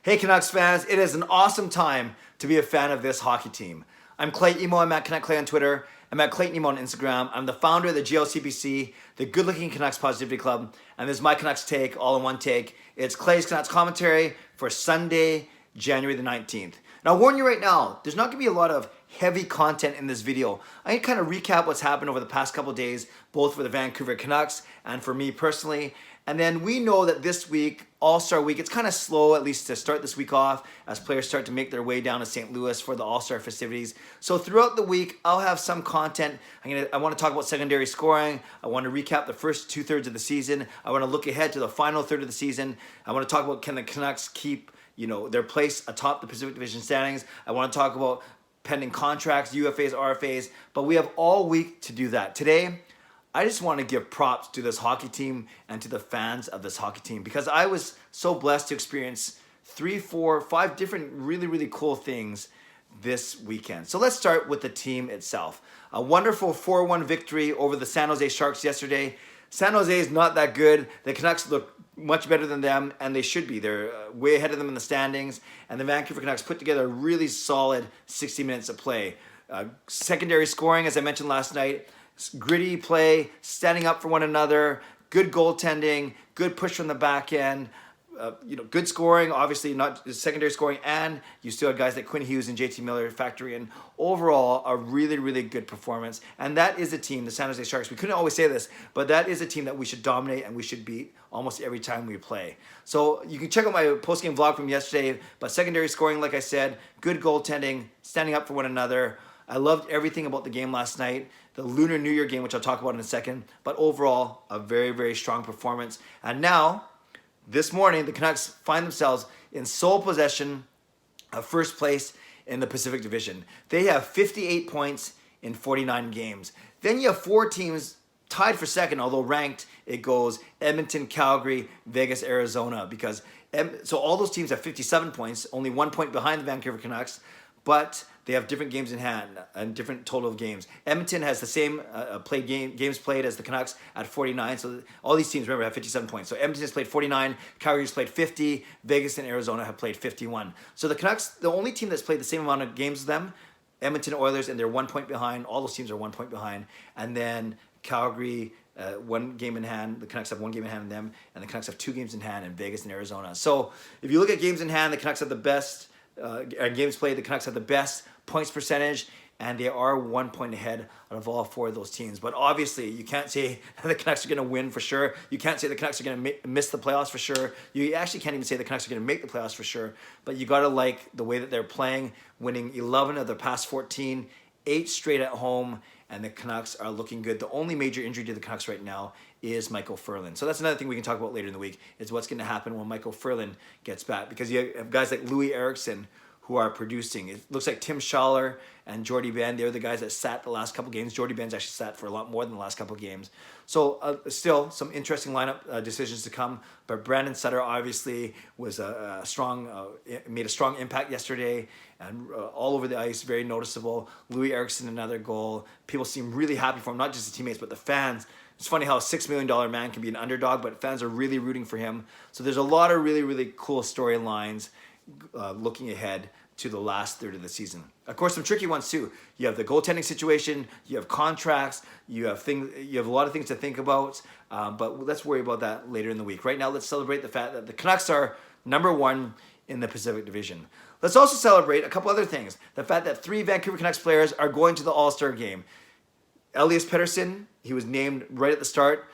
Hey Canucks fans, it is an awesome time to be a fan of this hockey team. I'm Clay Emo, I'm at Canuck Clay on Twitter, I'm at Clayton Emo on Instagram. I'm the founder of the GLCBC, the Good Looking Canucks Positivity Club, and this is my Canucks take, all in one take. It's Clay's Canucks commentary for Sunday, January the 19th. Now, I'll warn you right now, there's not going to be a lot of heavy content in this video. I'm going to kind of recap what's happened over the past couple of days, both for the Vancouver Canucks and for me personally. And then we know that this week, All-Star Week, it's kind of slow, at least to start this week off, as players start to make their way down to St. Louis for the All-Star festivities. So throughout the week, I'll have some content. I want to talk about secondary scoring. I want to recap the first two-thirds of the season. I want to look ahead to the final third of the season. I want to talk about, can the Canucks keep their place atop the Pacific Division standings. I want to talk about pending contracts, UFAs, RFAs, but we have all week to do that. Today, I just want to give props to this hockey team and to the fans of this hockey team because I was so blessed to experience 3, 4, 5 different really, really cool things this weekend. So let's start with the team itself. A wonderful 4-1 victory over the San Jose Sharks yesterday. San Jose is not that good. The Canucks look much better than them, and they should be. They're way ahead of them in the standings, and the Vancouver Canucks put together a really solid 60 minutes of play. Secondary scoring, as I mentioned last night, gritty play, standing up for one another, good goaltending, good push from the back end, good scoring, obviously not secondary scoring, and you still had guys like Quinn Hughes and JT Miller factory in. Overall, a really, really good performance. And that is a team, the San Jose Sharks, we couldn't always say this, but that is a team that we should dominate and we should beat almost every time we play. So you can check out my post-game vlog from yesterday, but secondary scoring, like I said, good goaltending, standing up for one another. I loved everything about the game last night, the Lunar New Year game, which I'll talk about in a second, but overall, a very, very strong performance. And now, this morning, the Canucks find themselves in sole possession of first place in the Pacific Division. They have 58 points in 49 games. Then you have 4 teams tied for second, although ranked, it goes Edmonton, Calgary, Vegas, Arizona, so all those teams have 57 points, only 1 point behind the Vancouver Canucks, but they have different games in hand and different total of games. Edmonton has the same games played as the Canucks at 49. So all these teams, remember, have 57 points. So Edmonton has played 49, Calgary has played 50, Vegas and Arizona have played 51. So the Canucks, the only team that's played the same amount of games as them, Edmonton Oilers, and they're 1 point behind. All those teams are 1 point behind. And then Calgary, 1 game in hand. The Canucks have 1 game in hand in them, and the Canucks have 2 games in hand in Vegas and Arizona. So if you look at games in hand, the Canucks have the best. Games played, the Canucks have the best points percentage, and they are 1 point ahead out of all 4 of those teams. But obviously, you can't say the Canucks are going to win for sure. You can't say the Canucks are going to miss the playoffs for sure. You actually can't even say the Canucks are going to make the playoffs for sure. But you got to like the way that they're playing, winning 11 of their past 14, 8 straight at home, and the Canucks are looking good. The only major injury to the Canucks right now is Michael Furlan. So that's another thing we can talk about later in the week, is what's going to happen when Michael Furlan gets back. Because you have guys like Louis Eriksson who are producing. It looks like Tim Schaller and Jordy Ben, they're the guys that sat the last couple games. Jordy Ben's actually sat for a lot more than the last couple games. So still some interesting lineup decisions to come. But Brandon Sutter obviously was made a strong impact yesterday and all over the ice, very noticeable. Louis Eriksson, another goal. People seem really happy for him, not just the teammates, but the fans. It's funny how a $6 million man can be an underdog, but fans are really rooting for him. So there's a lot of really, really cool storylines looking ahead to the last third of the season. Of course, some tricky ones too. You have the goaltending situation, you have contracts, you have a lot of things to think about, but let's worry about that later in the week. Right now, let's celebrate the fact that the Canucks are number 1 in the Pacific Division. Let's also celebrate a couple other things. The fact that 3 Vancouver Canucks players are going to the All-Star game. Elias Pettersson, he was named right at the start.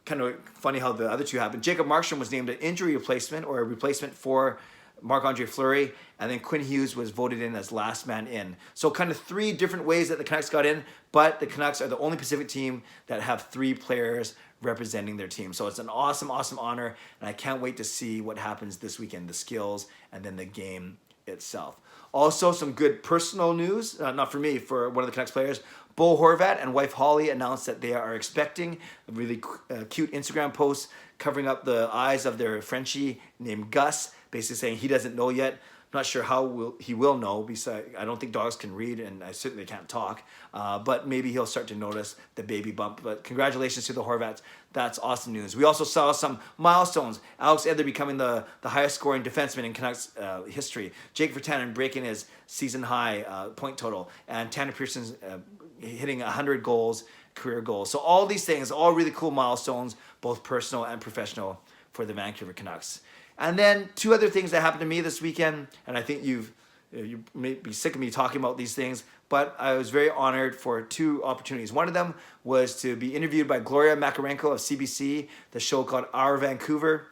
Kind of funny how the other 2 happened. Jacob Markstrom was named an injury replacement or a replacement for Marc-Andre Fleury, and then Quinn Hughes was voted in as last man in. So kind of 3 different ways that the Canucks got in, but the Canucks are the only Pacific team that have 3 players representing their team. So it's an awesome, awesome honor, and I can't wait to see what happens this weekend, the skills, and then the game itself. Also, some good personal news, not for me, for one of the Canucks players. Bo Horvat and wife Holly announced that they are expecting a really cute Instagram post covering up the eyes of their Frenchie named Gus basically saying he doesn't know yet. Not sure how he will know. Besides, I don't think dogs can read, and I certainly can't talk. But maybe he'll start to notice the baby bump. But congratulations to the Horvats. That's awesome news. We also saw some milestones. Alex Edler becoming the highest scoring defenseman in Canucks history. Jake Virtanen breaking his season high point total. And Tanner Pearson's hitting 100 goals, career goals. So all these things, all really cool milestones, both personal and professional for the Vancouver Canucks. And then two other things that happened to me this weekend, and I think you may be sick of me talking about these things, but I was very honored for two opportunities. One of them was to be interviewed by Gloria Makarenko of CBC, the show called Our Vancouver.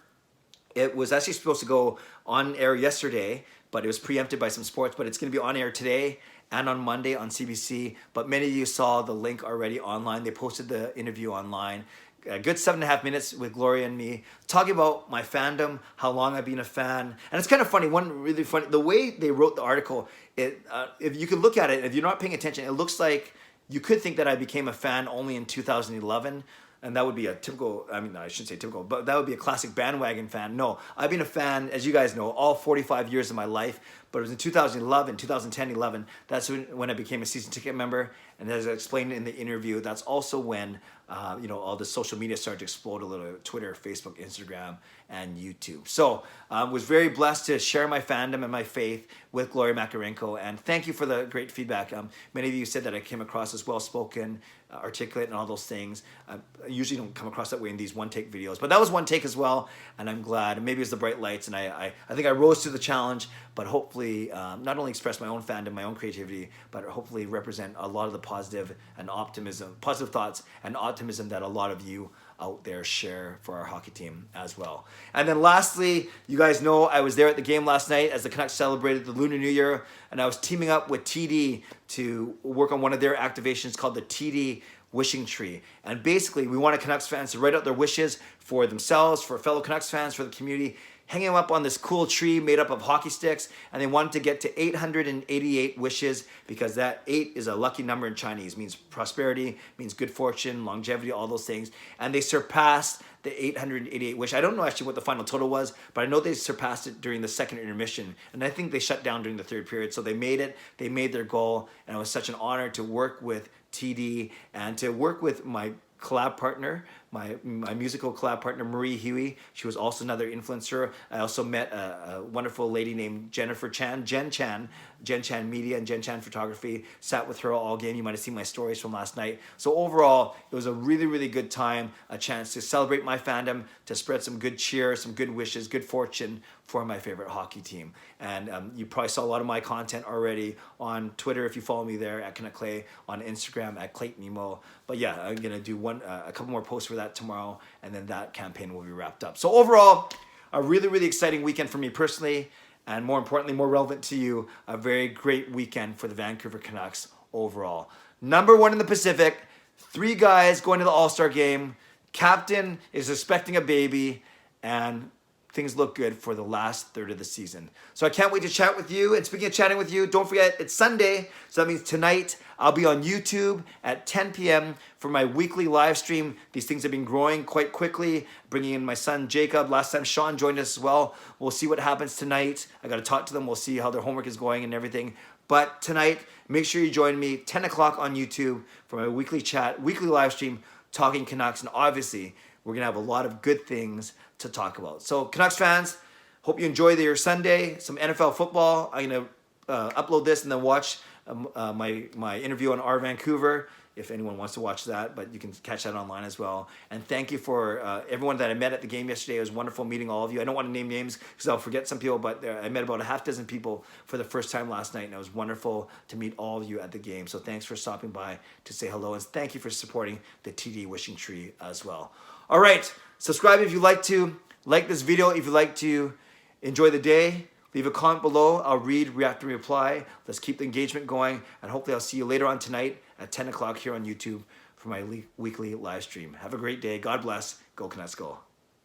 It was actually supposed to go on air yesterday, but it was preempted by some sports, but it's going to be on air today and on Monday on CBC. But many of you saw the link already online. They posted the interview online. A good 7.5 minutes with Gloria and me talking about my fandom, how long I've been a fan. And it's kind of funny, one really funny, the way they wrote the article, if you could look at it, if you're not paying attention, it looks like you could think that I became a fan only in 2011. And that would be a typical, I mean, I shouldn't say typical, but that would be a classic bandwagon fan. No, I've been a fan, as you guys know, all 45 years of my life. But it was in 2011, 2010, 11, that's when I became a season ticket member. And as I explained in the interview, that's also when, all the social media started to explode a little, Twitter, Facebook, Instagram, and YouTube. So I was very blessed to share my fandom and my faith with Gloria Makarenko. And thank you for the great feedback. Many of you said that I came across as well-spoken, articulate, and all those things. I usually don't come across that way in these one-take videos. But that was one take as well, and I'm glad. Maybe it's the bright lights, and I think I rose to the challenge, but hopefully not only express my own fandom, my own creativity, but hopefully represent a lot of the positive thoughts and optimism that a lot of you out there share for our hockey team as well. And then lastly, you guys know I was there at the game last night as the Canucks celebrated the Lunar New Year, and I was teaming up with TD to work on one of their activations called the TD Wishing Tree. And basically, we wanted Canucks fans to write out their wishes for themselves, for fellow Canucks fans, for the community, hanging them up on this cool tree made up of hockey sticks, and they wanted to get to 888 wishes because that 8 is a lucky number in Chinese. It means prosperity, means good fortune, longevity, all those things. And they surpassed the 888 wish. I don't know actually what the final total was, but I know they surpassed it during the second intermission. And I think they shut down during the third period. So they made it, they made their goal, and it was such an honor to work with TD and to work with my collab partner, my musical collab partner, Marie Huey. She was also another influencer. I also met a wonderful lady named Jennifer Chan, Jen Chan Media and Jen Chan Photography. Sat with her all game. You might have seen my stories from last night. So overall, it was a really, really good time, a chance to celebrate my fandom, to spread some good cheer, some good wishes, good fortune for my favorite hockey team. And you probably saw a lot of my content already on Twitter if you follow me there at Canuck Clay, on Instagram at Clayton Emo. But yeah, I'm gonna do a couple more posts for that tomorrow, and then that campaign will be wrapped up. So overall, a really, really exciting weekend for me personally, and more importantly, more relevant to you, a very great weekend for the Vancouver Canucks overall. Number 1 in the Pacific, 3 guys going to the All-Star game, captain is expecting a baby, and things look good for the last third of the season. So I can't wait to chat with you. And speaking of chatting with you, don't forget it's Sunday. So that means tonight I'll be on YouTube at 10 p.m. for my weekly live stream. These things have been growing quite quickly. Bringing in my son Jacob. Last time Sean joined us as well. We'll see what happens tonight. I got to talk to them. We'll see how their homework is going and everything. But tonight, make sure you join me 10 o'clock on YouTube for my weekly chat, weekly live stream, talking Canucks. And obviously, we're going to have a lot of good things to talk about. So Canucks fans, hope you enjoy your Sunday, some NFL football. I'm going to upload this and then watch my interview on Our Vancouver, if anyone wants to watch that, but you can catch that online as well. And thank you for everyone that I met at the game yesterday. It was wonderful meeting all of you. I don't want to name names because I'll forget some people, but I met about a half dozen people for the first time last night, and it was wonderful to meet all of you at the game. So thanks for stopping by to say hello, and thank you for supporting the TD Wishing Tree as well. All right, subscribe if you like to, like this video if you like to, enjoy the day. Leave a comment below. I'll read, react, and reply. Let's keep the engagement going, and hopefully I'll see you later on tonight at 10 o'clock here on YouTube for my weekly live stream. Have a great day. God bless. Go Canucks, go.